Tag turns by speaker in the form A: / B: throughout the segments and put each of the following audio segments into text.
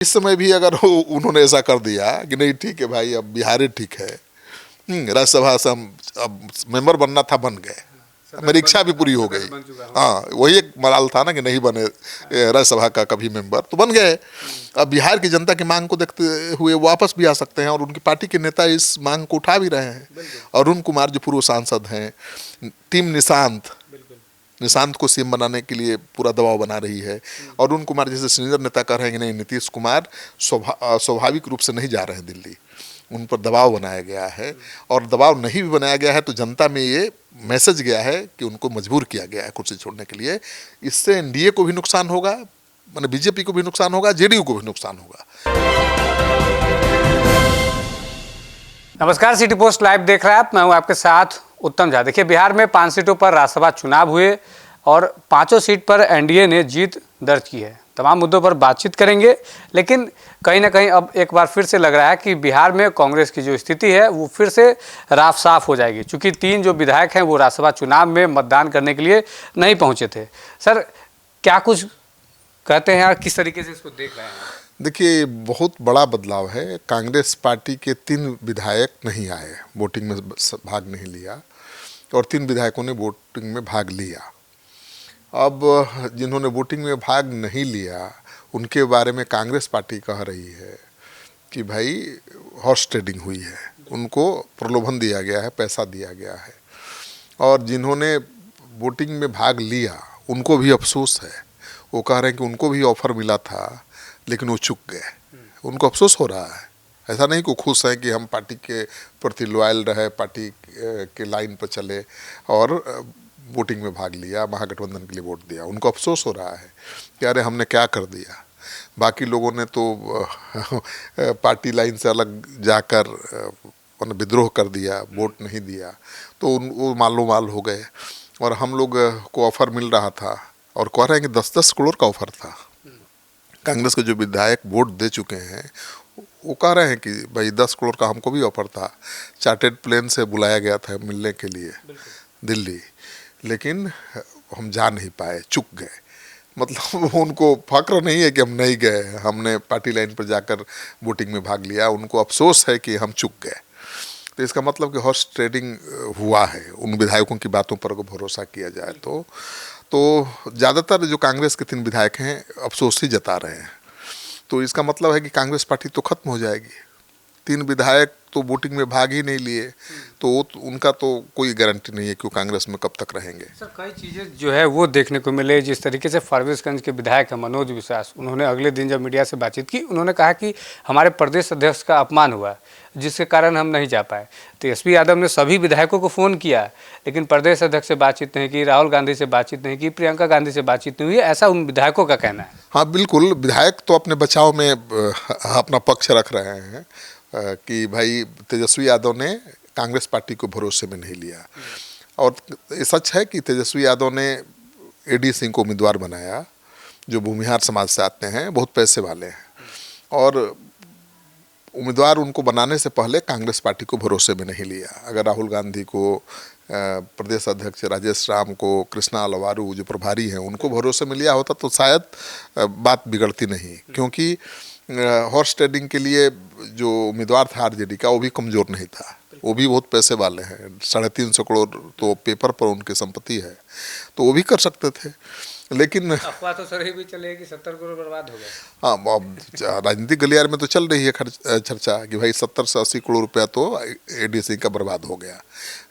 A: इस समय भी अगर उन्होंने ऐसा कर दिया कि नहीं ठीक है भाई अब बिहार ही ठीक है, राज्यसभा से हम अब मेंबर बनना था बन गए, मेरी इच्छा भी पूरी हो गई। हाँ वही एक मलाल था ना कि नहीं बने राज्यसभा का कभी मेंबर, तो बन गए। अब बिहार की जनता की मांग को देखते हुए वापस भी आ सकते हैं और उनकी पार्टी के नेता इस मांग को उठा भी रहे हैं। अरुण कुमार जो पूर्व सांसद हैं, टीम निशांत को सीएम बनाने के लिए पूरा दबाव बना रही है। अरुण कुमार जैसे सीनियर नेता कह रहे हैं कि नहीं नीतीश कुमार स्वाभाविक रूप से नहीं जा रहे हैं दिल्ली, उन पर दबाव बनाया गया है। और दबाव नहीं भी बनाया गया है तो जनता में ये मैसेज गया है कि उनको मजबूर किया गया है कुर्सी छोड़ने के लिए। इससे एनडीए को भी नुकसान होगा, माने बीजेपी को भी नुकसान होगा, जेडीयू को भी नुकसान होगा।
B: नमस्कार, सिटी पोस्ट लाइव देख रहे हैं आप, मैं हूं आपके साथ उत्तम झा। देखिए, बिहार में 5 सीटों पर राज्यसभा चुनाव हुए और 5 सीट पर एनडीए ने जीत दर्ज की है। तमाम मुद्दों पर बातचीत करेंगे, लेकिन कहीं ना कहीं अब एक बार फिर से लग रहा है कि बिहार में कांग्रेस की जो स्थिति है वो फिर से राफ साफ हो जाएगी, क्योंकि 3 जो विधायक हैं वो राज्यसभा चुनाव में मतदान करने के लिए नहीं पहुंचे थे। सर, क्या कुछ कहते हैं, किस तरीके से इसको देख रहे हैं?
A: देखिए, बहुत बड़ा बदलाव है। कांग्रेस पार्टी के 3 विधायक नहीं आए, वोटिंग में भाग नहीं लिया, और 3 विधायकों ने वोटिंग में भाग लिया। अब जिन्होंने वोटिंग में भाग नहीं लिया उनके बारे में कांग्रेस पार्टी कह रही है कि भाई हॉर्स ट्रेडिंग हुई है, उनको प्रलोभन दिया गया है, पैसा दिया गया है। और जिन्होंने वोटिंग में भाग लिया उनको भी अफसोस है, वो कह रहे हैं कि उनको भी ऑफर मिला था लेकिन वो चूक गए, उनको अफसोस हो रहा है। ऐसा नहीं कि खुश है कि हम पार्टी के प्रति लॉयल रहे, पार्टी के लाइन पर चले और वोटिंग में भाग लिया, महागठबंधन के लिए वोट दिया, उनको अफसोस हो रहा है कि अरे हमने क्या कर दिया। बाकी लोगों ने तो पार्टी लाइन से अलग जाकर विद्रोह कर दिया, वोट नहीं दिया, तो वो मालो माल हो गए। और हम लोग को ऑफर मिल रहा था और कह रहे हैं कि 10-10 करोड़ का ऑफर था। कांग्रेस के जो विधायक वोट दे चुके हैं वो कह रहे हैं कि भाई 10 करोड़ का हमको भी ऑफर था, चार्टेड प्लेन से बुलाया गया था मिलने के लिए दिल्ली, लेकिन हम जा नहीं पाए, चूक गए। मतलब उनको फक्र नहीं है कि हम नहीं गए, हमने पार्टी लाइन पर जाकर वोटिंग में भाग लिया, उनको अफसोस है कि हम चूक गए। तो इसका मतलब कि हॉर्स ट्रेडिंग हुआ है। उन विधायकों की बातों पर अगर भरोसा किया जाए तो ज़्यादातर जो कांग्रेस के 3 विधायक हैं अफसोस ही जता रहे हैं। तो इसका मतलब है कि कांग्रेस पार्टी तो खत्म हो जाएगी। 3 विधायक तो वोटिंग में भाग ही नहीं लिए, तो उनका तो कोई गारंटी नहीं है कि वो कांग्रेस में कब तक रहेंगे।
B: सर, कई चीज़ें जो है वो देखने को मिले। जिस तरीके से फारबिसगंज के विधायक हैं मनोज विश्वास, उन्होंने अगले दिन जब मीडिया से बातचीत की, उन्होंने कहा कि हमारे प्रदेश अध्यक्ष का अपमान हुआ जिसके कारण हम नहीं जा पाए। तेजस्वी यादव ने सभी विधायकों को फ़ोन किया, लेकिन प्रदेश अध्यक्ष से बातचीत नहीं की, राहुल गांधी से बातचीत नहीं की, प्रियंका गांधी से बातचीत नहीं हुई, ऐसा उन विधायकों का कहना है।
A: हाँ बिल्कुल, विधायक तो अपने बचाव में अपना पक्ष रख रहे हैं कि भाई तेजस्वी यादव ने कांग्रेस पार्टी को भरोसे में नहीं लिया। और ये सच है कि तेजस्वी यादव ने एडी सिंह को उम्मीदवार बनाया, जो भूमिहार समाज से आते हैं, बहुत पैसे वाले हैं, और उम्मीदवार उनको बनाने से पहले कांग्रेस पार्टी को भरोसे में नहीं लिया। अगर राहुल गांधी को, प्रदेश अध्यक्ष राजेश राम को, कृष्णा अलवारू जो प्रभारी हैं उनको भरोसे में लिया होता तो शायद बात बिगड़ती नहीं, क्योंकि हॉर्स ट्रेडिंग के लिए जो उम्मीदवार था आरजेडी का वो भी कमज़ोर नहीं था, वो भी बहुत पैसे वाले हैं। 350 करोड़ तो पेपर पर उनकी संपत्ति है, तो वो भी कर सकते थे। लेकिन
B: अफवाह तो सर भी चले कि 70 करोड़ बर्बाद हो गए।
A: हाँ, अब राजनीतिक गलियारे में तो चल रही है चर्चा कि भाई 70 से 80 करोड़ रुपया तो एडी सिंह का बर्बाद हो गया।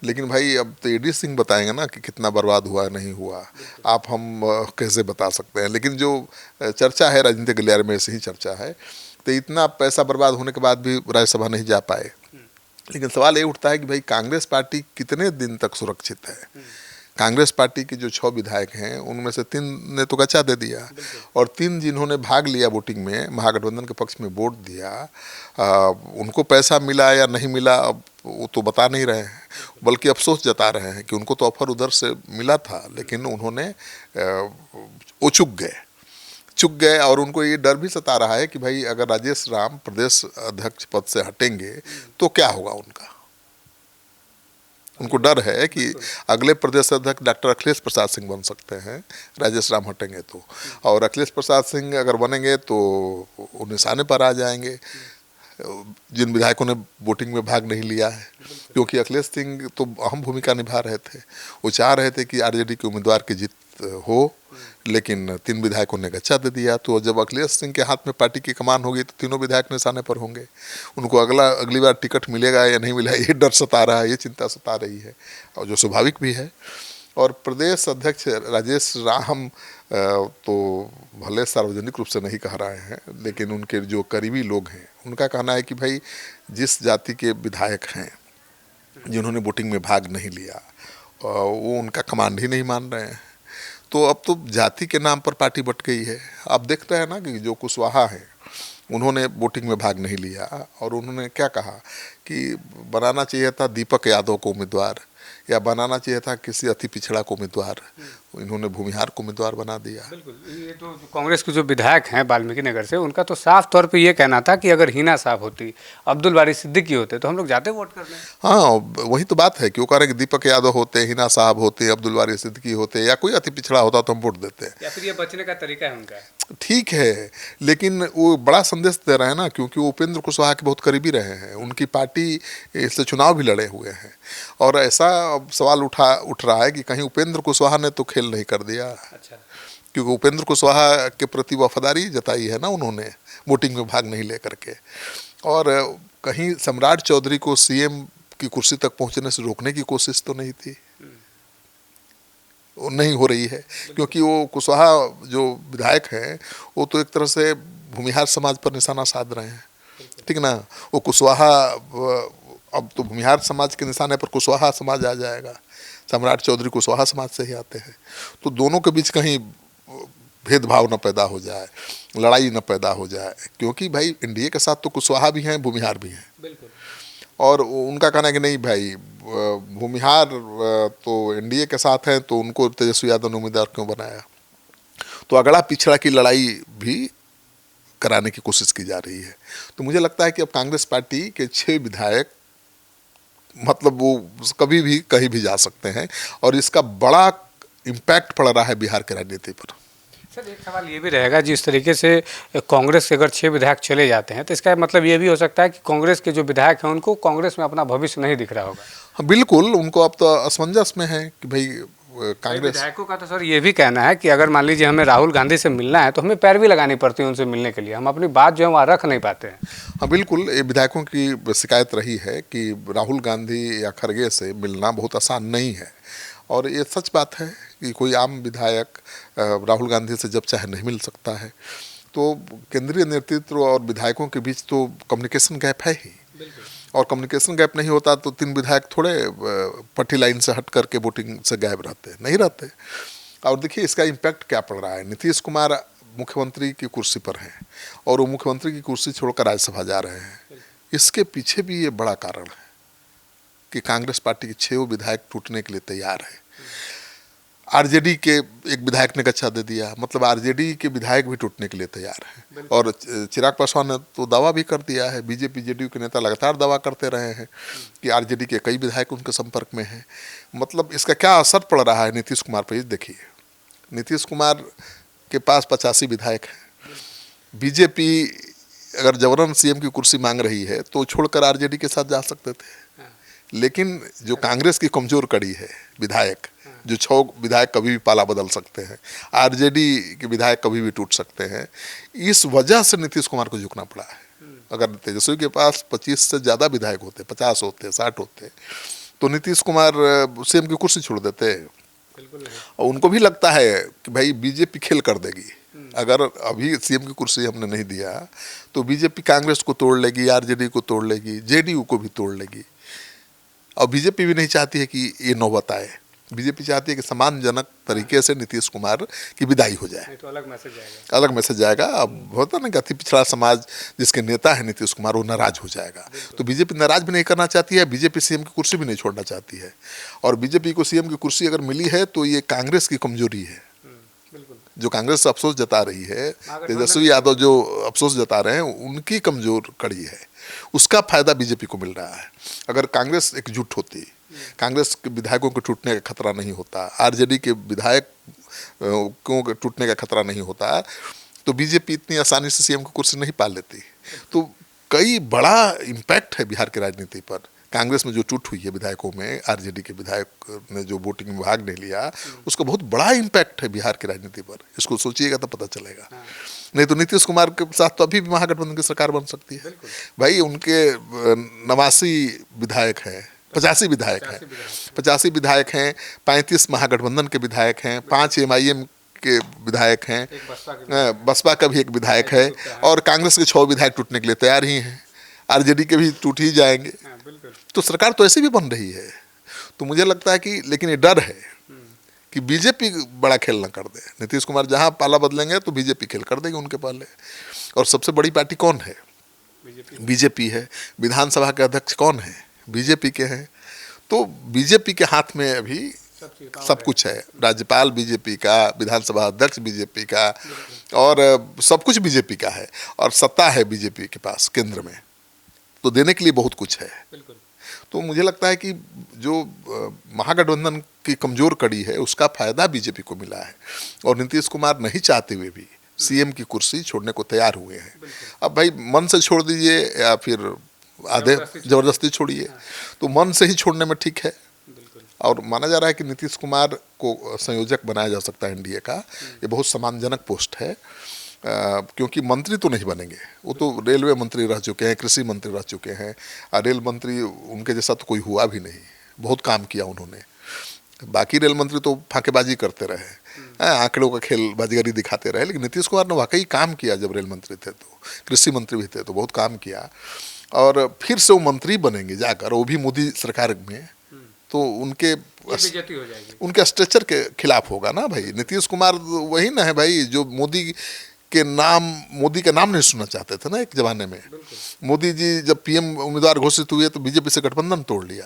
A: लेकिन भाई अब तो एडी सिंह बताएंगे ना कि कितना बर्बाद हुआ नहीं हुआ, आप हम कैसे बता सकते हैं। लेकिन जो चर्चा है राजनीतिक गलियारे में ऐसे ही चर्चा है। तो इतना पैसा बर्बाद होने के बाद भी राज्यसभा नहीं जा पाए। लेकिन सवाल ये उठता है कि भाई कांग्रेस पार्टी कितने दिन तक सुरक्षित है। कांग्रेस पार्टी के जो 6 विधायक हैं उनमें से 3 ने तो गचा दे दिया, और 3 जिन्होंने भाग लिया वोटिंग में, महागठबंधन के पक्ष में वोट दिया, उनको पैसा मिला या नहीं मिला अब वो तो बता नहीं रहे हैं, बल्कि अफसोस जता रहे हैं कि उनको तो ऑफर उधर से मिला था लेकिन उन्होंने वो चुक गए। और उनको ये डर भी सता रहा है कि भाई अगर राजेश राम प्रदेश अध्यक्ष पद से हटेंगे तो क्या होगा उनका। उनको डर है कि अगले प्रदेश अध्यक्ष डॉक्टर अखिलेश प्रसाद सिंह बन सकते हैं, राजेश राम हटेंगे तो, और अखिलेश प्रसाद सिंह अगर बनेंगे तो वो निशाने पर आ जाएंगे जिन विधायकों ने वोटिंग में भाग नहीं लिया है, क्योंकि अखिलेश सिंह तो अहम भूमिका निभा रहे थे। वो चाह रहे थे कि आरजेडी के उम्मीदवार की जीत हो, लेकिन 3 विधायकों ने गच्चा दे दिया। तो जब अखिलेश सिंह के हाथ में पार्टी की कमान होगी तो तीनों विधायक निशाने पर होंगे। उनको अगली बार टिकट मिलेगा या नहीं मिलेगा, ये डर सता रहा है, ये चिंता सता रही है, और जो स्वाभाविक भी है। और प्रदेश अध्यक्ष राजेश राम तो भले सार्वजनिक रूप से नहीं कह रहे हैं, लेकिन उनके जो करीबी लोग हैं उनका कहना है कि भाई जिस जाति के विधायक हैं जिन्होंने वोटिंग में भाग नहीं लिया, वो उनका कमांड ही नहीं मान रहे हैं। तो अब तो जाति के नाम पर पार्टी बट गई है। आप देखते हैं ना कि जो कुशवाहा है उन्होंने वोटिंग में भाग नहीं लिया, और उन्होंने क्या कहा कि बनाना चाहिए था दीपक यादव को उम्मीदवार, या बनाना चाहिए था किसी अति पिछड़ा को उम्मीदवार। इन्होंने भूमिहार को उम्मीदवार बना दिया।
B: बिल्कुल, ये तो कांग्रेस के जो विधायक हैं वाल्मीकि नगर से, उनका तो साफ तौर पे ये कहना था कि अगर हिना साहब होती, अब्दुल बारी सिद्दीकी होते तो हम लोग जाते वोट करने।
A: हाँ, वही तो बात है कि वो कह रहे हैं कि दीपक यादव होते, हिना साहब होते, अब्दुल बारी सिद्दीकी होते, या कोई अति पिछड़ा होता तो हम वोट देते हैं।
B: या फिर ये बचने का तरीका है उनका।
A: ठीक है, लेकिन वो बड़ा संदेश दे रहे हैं ना, क्योंकि वो उपेंद्र कुशवाहा के बहुत करीबी रहे हैं, उनकी पार्टी से चुनाव भी लड़े हुए हैं। और ऐसा सवाल उठ रहा है कि कहीं उपेंद्र कुशवाहा ने तो खेल नहीं कर दिया।
B: अच्छा,
A: क्योंकि उपेंद्र कुशवाहा के प्रति वफादारी जताई है ना उन्होंने, वोटिंग में भाग नहीं लेकर के। और कहीं सम्राट चौधरी को सीएम की कुर्सी तक पहुंचने से रोकने की कोशिश तो नहीं थी, वो नहीं हो रही है। क्योंकि वो कुशवाहा जो विधायक हैं वो तो एक तरह से भूमिहार समाज पर निशाना साध रहे हैं, ठीक ना। वो कुशवाहा, अब तो भूमिहार समाज के निशाने पर कुशवाहा समाज आ जाएगा, सम्राट चौधरी कुशवाहा समाज से ही आते हैं। तो दोनों के बीच कहीं भेदभाव न पैदा हो जाए, लड़ाई न पैदा हो जाए, क्योंकि भाई एनडीए के साथ तो कुशवाहा भी हैं, भूमिहार भी हैं।
B: बिल्कुल।
A: और उनका कहना है कि नहीं भाई, भूमिहार तो एनडीए के साथ हैं, तो उनको तेजस्वी यादव ने उम्मीदवार क्यों बनाया। तो अगड़ा पिछड़ा की लड़ाई भी कराने की कोशिश की जा रही है। तो मुझे लगता है कि अब कांग्रेस पार्टी के 6 विधायक मतलब वो कभी भी कहीं भी जा सकते हैं, और इसका बड़ा इम्पैक्ट पड़ रहा है बिहार के राजनीति पर।
B: सर, एक सवाल ये भी रहेगा, जिस तरीके से कांग्रेस के अगर 6 विधायक चले जाते हैं तो इसका मतलब ये भी हो सकता है कि कांग्रेस के जो विधायक हैं उनको कांग्रेस में अपना भविष्य नहीं दिख रहा होगा।
A: हाँ बिल्कुल, उनको अब तो असमंजस में है कि भाई कांग्रेस।
B: विधायकों का तो सर ये भी कहना है कि अगर मान लीजिए हमें राहुल गांधी से मिलना है तो हमें पैरवी लगानी पड़ती है उनसे मिलने के लिए, हम अपनी बात जो है वहाँ रख नहीं पाते हैं।
A: हाँ बिल्कुल, ये विधायकों की शिकायत रही है कि राहुल गांधी या खड़गे से मिलना बहुत आसान नहीं है, और ये सच बात है कि कोई आम विधायक राहुल गांधी से जब चाहे नहीं मिल सकता है। तो केंद्रीय नेतृत्व और विधायकों के बीच तो कम्युनिकेशन गैप है ही, और कम्युनिकेशन गैप नहीं होता तो 3 विधायक थोड़े पट्टी लाइन से हट करके वोटिंग से गायब नहीं रहते। और देखिए इसका इम्पैक्ट क्या पड़ रहा है। नीतीश कुमार मुख्यमंत्री की कुर्सी पर हैं, और वो मुख्यमंत्री की कुर्सी छोड़कर राज्यसभा जा रहे हैं। इसके पीछे भी ये बड़ा कारण है कि कांग्रेस पार्टी के 6 विधायक टूटने के लिए तैयार है। आरजेडी के एक विधायक ने गच्चा दे दिया, मतलब आरजेडी के विधायक भी टूटने के लिए तैयार हैं। और चिराग पासवान ने तो दावा भी कर दिया है, बीजेपी जेडीयू के नेता लगातार दावा करते रहे हैं कि आरजेडी के कई विधायक उनके संपर्क में हैं। मतलब इसका क्या असर पड़ रहा है नीतीश कुमार पर, देखिए नीतीश कुमार के पास 85 विधायक हैं। बीजेपी अगर जबरन सीएम की कुर्सी मांग रही है तो छोड़कर आरजेडी के साथ जा सकते थे, लेकिन जो कांग्रेस की कमजोर कड़ी है विधायक, जो 6 विधायक कभी भी पाला बदल सकते हैं, आरजेडी के विधायक कभी भी टूट सकते हैं, इस वजह से नीतीश कुमार को झुकना पड़ा है। अगर तेजस्वी के पास 25 से ज़्यादा विधायक होते, 50 होते, 60 होते, तो नीतीश कुमार सीएम की कुर्सी छोड़ देते। और उनको भी लगता है कि भाई बीजेपी खेल कर देगी, अगर अभी सीएम की कुर्सी हमने नहीं दिया तो बीजेपी कांग्रेस को तोड़ लेगी, आरजेडी को तोड़ लेगी, जेडीयू को भी तोड़ लेगी। और बीजेपी भी नहीं चाहती है कि ये नौबत आए। बीजेपी चाहती है कि सम्मानजनक तरीके से नीतीश कुमार की विदाई हो जाए,
B: तो अलग मैसेज जाएगा।
A: अलग मैसेज जाएगा। अब होता ना कि अति पिछड़ा समाज जिसके नेता है नीतीश कुमार, वो नाराज हो जाएगा। तो बीजेपी नाराज भी नहीं करना चाहती है, बीजेपी सीएम की कुर्सी भी नहीं छोड़ना चाहती है। और बीजेपी को सीएम की कुर्सी अगर मिली है तो ये कांग्रेस की कमजोरी है, जो कांग्रेस अफसोस जता रही है, तेजस्वी यादव जो अफसोस जता रहे हैं, उनकी कमजोर कड़ी है, उसका फायदा बीजेपी को मिल रहा है। अगर कांग्रेस एकजुट होती कांग्रेस के विधायकों के टूटने का खतरा नहीं होता, आरजेडी के विधायकों के टूटने का खतरा नहीं होता, तो बीजेपी इतनी आसानी से सीएम की कुर्सी नहीं पा लेती। तो कई बड़ा इम्पैक्ट है बिहार की राजनीति पर। कांग्रेस में जो टूट हुई है विधायकों में, आरजेडी के विधायक ने जो वोटिंग में भाग नहीं लिया, उसका बहुत बड़ा इम्पैक्ट है बिहार की राजनीति पर। इसको सोचिएगा तो पता चलेगा। नहीं तो नीतीश कुमार के साथ तो अभी भी महागठबंधन की सरकार बन सकती है भाई। उनके 89 विधायक हैं, 85 विधायक हैं, 85 विधायक हैं, 35 महागठबंधन के विधायक हैं, 5 MIM के विधायक हैं, बसपा का भी एक विधायक है, और कांग्रेस के 6 विधायक टूटने के लिए तैयार ही हैं, आरजेडी के भी टूट ही जाएंगे। तो सरकार तो ऐसे भी बन रही है। तो मुझे लगता है कि, लेकिन ये डर है कि बीजेपी बड़ा खेल न कर दे। नीतीश कुमार जहां पाला बदलेंगे तो बीजेपी खेल कर देगी उनके पाले। और सबसे बड़ी पार्टी कौन है? बीजेपी है। विधानसभा के अध्यक्ष कौन है? बीजेपी के हैं। तो बीजेपी के हाथ में अभी सब कुछ है। राज्यपाल बीजेपी का, विधानसभा अध्यक्ष बीजेपी का, और सब कुछ बीजेपी का है, और सत्ता है बीजेपी के पास केंद्र में। तो देने के लिए बहुत कुछ है। तो मुझे लगता है कि जो महागठबंधन की कमजोर कड़ी है उसका फायदा बीजेपी को मिला है, और नीतीश कुमार नहीं चाहते हुए भी सीएम की कुर्सी छोड़ने को तैयार हुए हैं। अब भाई मन से छोड़ दीजिए या फिर आधे जबरदस्ती छोड़िए, तो मन से ही छोड़ने में ठीक है। और माना जा रहा है कि नीतीश कुमार को संयोजक बनाया जा सकता है एनडीए का। ये बहुत सम्मानजनक पोस्ट है, क्योंकि मंत्री तो नहीं बनेंगे, वो तो रेलवे मंत्री रह चुके हैं, कृषि मंत्री रह चुके हैं, और रेल मंत्री उनके जैसा तो कोई हुआ भी नहीं। बहुत काम किया उन्होंने। बाकी रेल मंत्री तो फांकेबाजी करते रहे, आंकड़ों का खेल बाजीगरी दिखाते रहे, लेकिन नीतीश कुमार ने वाकई काम किया। जब रेल मंत्री थे तो, कृषि मंत्री भी थे तो बहुत काम किया, और फिर से वो मंत्री बनेंगे जाकर, वो भी मोदी सरकार में, तो उनके स्ट्रक्चर के खिलाफ होगा ना भाई। नीतीश कुमार वही ना है भाई जो मोदी का नाम नहीं सुनना चाहते थे ना एक जमाने में। मोदी जी जब पीएम उम्मीदवार घोषित हुए तो बीजेपी से गठबंधन तोड़ लिया।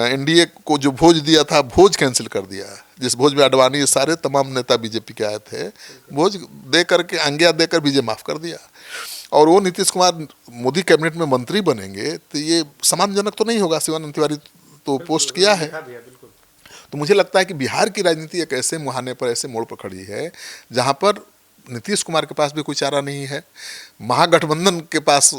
A: एनडीए को जो भोज दिया था, भोज कैंसिल कर दिया। जिस भोज में अडवाणी सारे तमाम नेता बीजेपी के आए थे, भोज दे करके, आज्ञा देकर बीजेपी माफ कर दिया। और वो नीतीश कुमार मोदी कैबिनेट में मंत्री बनेंगे तो ये सम्मानजनक तो नहीं होगा। शिवानंद तिवारी तो पोस्ट किया है। तो मुझे लगता है कि बिहार की राजनीति एक ऐसे मुहाने पर, ऐसे मोड़ पर खड़ी है जहां पर नीतीश कुमार के पास भी कोई चारा नहीं है, महागठबंधन के पास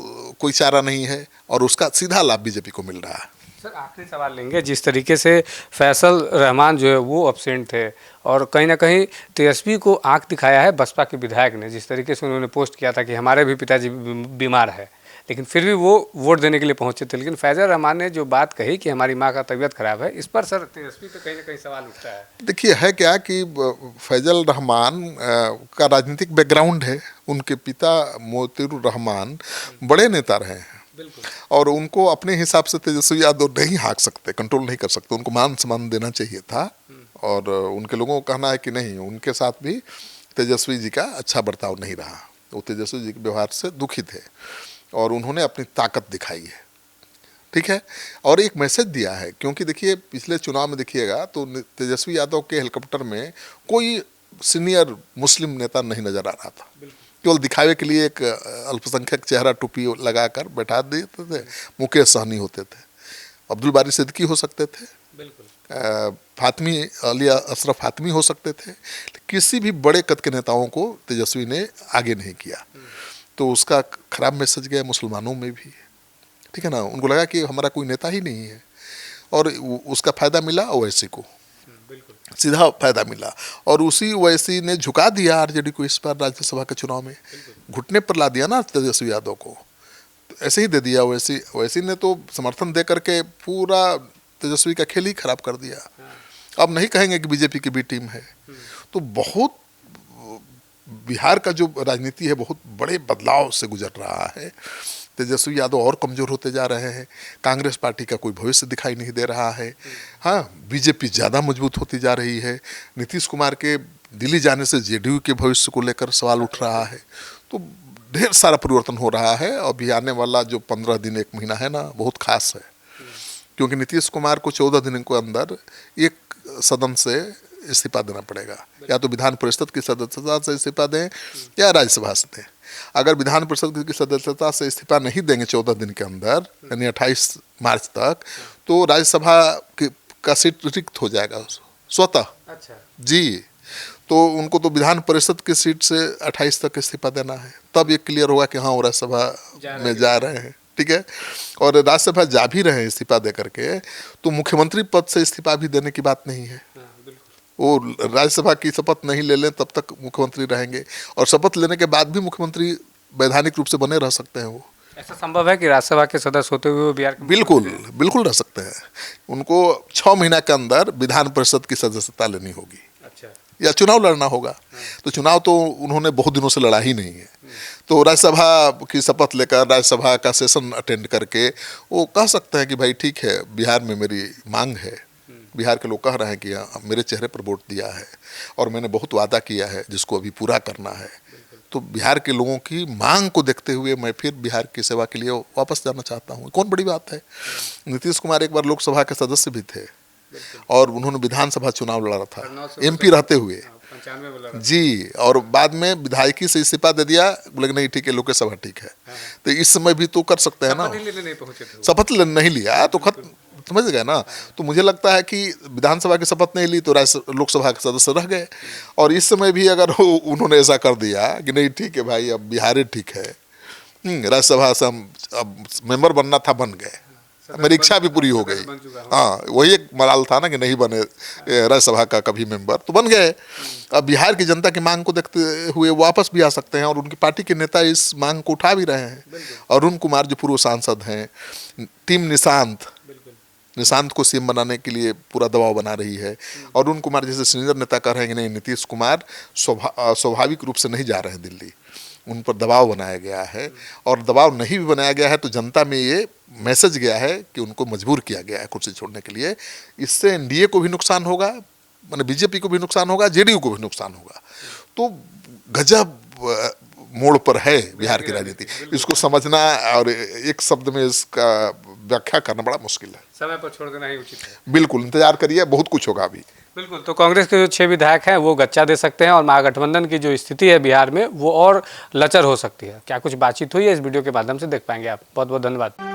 A: कोई चारा नहीं है, और उसका सीधा लाभ बीजेपी को मिल रहा है।
B: सर आखिरी सवाल लेंगे। जिस तरीके से फैसल रहमान जो है वो एब्सेंट थे, और कहीं ना कहीं तेजस्वी को आंख दिखाया है बसपा के विधायक ने, जिस तरीके से उन्होंने पोस्ट किया था कि हमारे भी पिताजी बीमार है, लेकिन फिर भी वो वोट देने के लिए पहुंचे थे। लेकिन फैजल रहमान ने जो बात कही कि हमारी माँ का तबीयत खराब है, इस पर सर तेजस्वी पे कहीं ना कहीं सवाल उठता है।
A: देखिए है क्या कि फैजल रहमान का राजनीतिक बैकग्राउंड है। उनके पिता मोतीउर रहमान बड़े नेता रहे हैं, और उनको अपने हिसाब से तेजस्वी यादव नहीं हाँक सकते, कंट्रोल नहीं कर सकते। उनको मान सम्मान देना चाहिए था, और उनके लोगों को कहना है कि नहीं, उनके साथ भी तेजस्वी जी का अच्छा बर्ताव नहीं रहा। वो तेजस्वी जी के व्यवहार से दुखी थे, और उन्होंने अपनी ताकत दिखाई है, ठीक है, और एक मैसेज दिया है। क्योंकि देखिए पिछले चुनाव में देखिएगा तो तेजस्वी यादव के हेलीकॉप्टर में कोई सीनियर मुस्लिम नेता नहीं नजर आ रहा था। केवल दिखावे के लिए एक अल्पसंख्यक चेहरा टोपी लगाकर बैठा देते थे। मुकेश सहनी होते थे, अब्दुल बारी सिद्दीकी हो सकते थे, फातमी अली अशरफ फातमी हो सकते थे। किसी भी बड़े कद के नेताओं को तेजस्वी ने आगे नहीं किया, तो उसका खराब मैसेज गया मुसलमानों में भी, ठीक है ना। उनको लगा कि हमारा कोई नेता ही नहीं है, और उसका फायदा मिला ओवैसी को, सीधा फायदा मिला। और उसी ओवैसी ने झुका दिया आरजेडी को इस बार राज्यसभा के चुनाव में, घुटने पर ला दिया ना तेजस्वी यादव को। तो ऐसे ही दे दिया ओवैसी ने तो समर्थन दे करके पूरा तेजस्वी का खेल ही खराब कर दिया। अब नहीं कहेंगे कि बीजेपी की भी टीम है। तो बहुत बिहार का जो राजनीति है बहुत बड़े बदलाव से गुजर रहा है। तेजस्वी यादव और कमज़ोर होते जा रहे हैं, कांग्रेस पार्टी का कोई भविष्य दिखाई नहीं दे रहा है। हाँ, बीजेपी ज़्यादा मजबूत होती जा रही है। नीतीश कुमार के दिल्ली जाने से जेडीयू के भविष्य को लेकर सवाल उठ रहा है। तो ढेर सारा परिवर्तन हो रहा है। अभी आने वाला जो 15 दिन 1 महीना है ना, बहुत खास है, क्योंकि नीतीश कुमार को 14 दिन के अंदर एक सदन से इस्तीफा देना पड़ेगा। या तो विधान परिषद की सदस्यता से इस्तीफा दें या राज्यसभा से दें। अगर विधान परिषद की सदस्यता से इस्तीफा नहीं देंगे 14 दिन के अंदर, यानी 28 मार्च तक, तो राज्यसभा का सीट रिक्त हो जाएगा स्वतः।
B: अच्छा।
A: जी, तो उनको तो विधान परिषद की सीट से 28 तक इस्तीफा देना है, तब ये क्लियर होगा कि हाँ वो राज्यसभा में जा रहे हैं। ठीक है, और राज्यसभा जा भी रहे हैं इस्तीफा दे करके, तो मुख्यमंत्री पद से इस्तीफा भी देने की बात नहीं है। वो राज्यसभा की शपथ नहीं ले लें तब तक मुख्यमंत्री रहेंगे, और शपथ लेने के बाद भी मुख्यमंत्री वैधानिक रूप से बने रह सकते हैं। वो
B: ऐसा संभव है कि राज्यसभा के सदस्य होते हुए वो बिहार के
A: बिल्कुल बिल्कुल रह सकते हैं। उनको 6 महीना के अंदर विधान परिषद की सदस्यता लेनी होगी।
B: अच्छा।
A: या चुनाव लड़ना होगा। तो चुनाव तो उन्होंने बहुत दिनों से लड़ा ही नहीं है, तो राज्यसभा की शपथ लेकर राज्यसभा का सेशन अटेंड करके वो कह सकते हैं कि भाई ठीक है, बिहार में मेरी मांग है, बिहार के लोग कह रहे हैं कि मेरे चेहरे पर वोट दिया है और मैंने बहुत वादा किया है जिसको अभी पूरा करना है, तो बिहार के लोगों की मांग को देखते हुए मैं फिर बिहार की सेवा के लिए वापस जाना चाहता हूँ। कौन बड़ी बात है। नीतीश कुमार एक बार लोकसभा के सदस्य भी थे और उन्होंने विधानसभा चुनाव लड़ा था एमपी रहते हुए।
B: 95
A: जी, और बाद में विधायकी से इस्तीफा दे दिया, बोले नहीं ठीक है, लोकसभा ठीक है। तो इस समय भी तो कर सकते हैं ना। शपथ नहीं लिया तो खत्म, समझ गए ना। तो मुझे लगता है कि विधानसभा की शपथ नहीं ली तो लोकसभा के सदस्य रह गए, और इस समय भी अगर उन्होंने ऐसा कर दिया कि नहीं ठीक है भाई अब बिहार ठीक है, राज्यसभा से हम अब मेंबर बनना था, बन गए, मेरी इच्छा भी पूरी हो गई। हाँ, वही एक मलाल था ना कि नहीं बने राज्यसभा का कभी मेंबर, तो बन गए। अब बिहार की जनता की मांग को देखते हुए वापस भी आ सकते हैं, और उनकी पार्टी के नेता इस मांग को उठा भी रहे हैं। अरुण कुमार जो पूर्व सांसद हैं, टीम निशांत को सीएम बनाने के लिए पूरा दबाव बना रही है। अरुण कुमार जैसे सीनियर नेता कह रहे हैं कि नहीं, नीतीश कुमार स्वाभाविक रूप से नहीं जा रहे हैं दिल्ली, उन पर दबाव बनाया गया है, और दबाव नहीं भी बनाया गया है तो जनता में ये मैसेज गया है कि उनको मजबूर किया गया है कुर्सी छोड़ने के लिए। इससे एनडीए को भी नुकसान होगा, माने बीजेपी को भी नुकसान होगा, जेडीयू को भी नुकसान होगा। तो गजब मोड़ पर है बिहार की राजनीति, इसको समझना और एक शब्द में इसका व्याख्या करना बड़ा मुश्किल है।
B: समय पर छोड़ देना ही उचित है।
A: बिल्कुल, इंतजार करिए, बहुत कुछ होगा अभी।
B: बिल्कुल, तो कांग्रेस के जो 6 विधायक हैं वो गच्चा दे सकते हैं, और महागठबंधन की जो स्थिति है बिहार में वो और लचर हो सकती है। क्या कुछ बातचीत हुई है इस वीडियो के माध्यम से देख पाएंगे आप। बहुत बहुत धन्यवाद।